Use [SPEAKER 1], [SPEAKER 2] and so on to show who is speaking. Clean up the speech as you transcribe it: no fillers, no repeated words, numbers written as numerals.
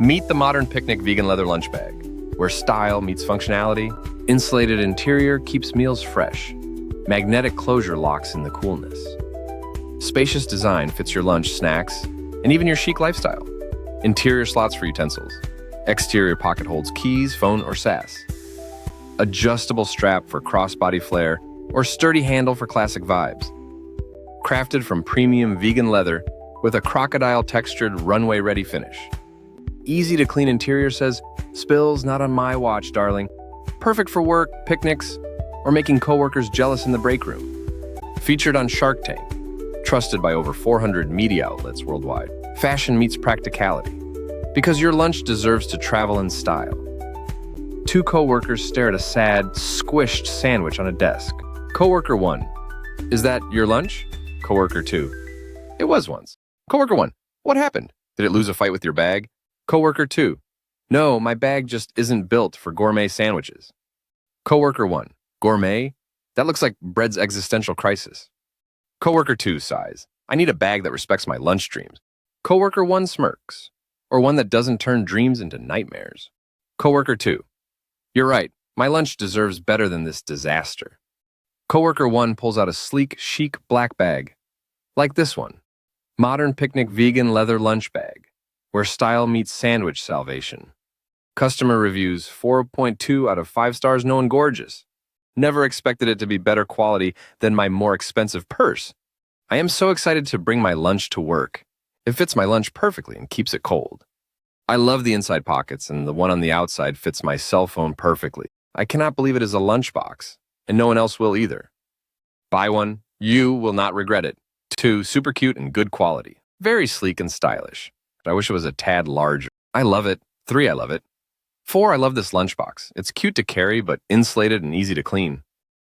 [SPEAKER 1] Meet the modern picnic vegan leather lunch bag, where style meets functionality. Insulated interior keeps meals fresh. Magnetic closure locks in the coolness. Spacious design fits your lunch, snacks, and even your chic lifestyle. Interior slots for utensils. Exterior pocket holds keys, phone, or SAS. Adjustable strap for crossbody flair, or sturdy handle for classic vibes. Crafted from premium vegan leather with a crocodile-textured runway-ready finish. Easy to clean interior says, "Spills not on my watch, darling." Perfect for work, picnics, or making coworkers jealous in the break room. Featured on Shark Tank. Trusted by over 400 media outlets worldwide. Fashion meets practicality. Because your lunch deserves to travel in style. Two coworkers stare at a sad, squished sandwich on a desk. Coworker 1. Is that your lunch? Coworker 2. It was once. Coworker 1. What happened? Did it lose a fight with your bag? Coworker 2. No, my bag just isn't built for gourmet sandwiches. Coworker 1. Gourmet? That looks like bread's existential crisis. Coworker 2 sighs. I need a bag that respects my lunch dreams. Coworker 1 smirks. Or one that doesn't turn dreams into nightmares. Coworker 2. You're right. My lunch deserves better than this disaster. Coworker 1 pulls out a sleek, chic black bag. Like this one. Modern picnic vegan leather lunch bag, where style meets sandwich salvation. Customer reviews 4.2 out of 5 stars, known gorgeous. Never expected it to be better quality than my more expensive purse. I am so excited to bring my lunch to work. It fits my lunch perfectly and keeps it cold. I love the inside pockets, and the one on the outside fits my cell phone perfectly. I cannot believe it is a lunchbox, and no one else will either. Buy one, you will not regret it. 2, super cute and good quality. Very sleek and stylish. But I wish it was a tad larger. I love it. 3, I love it. 4, I love this lunchbox. It's cute to carry, but insulated and easy to clean.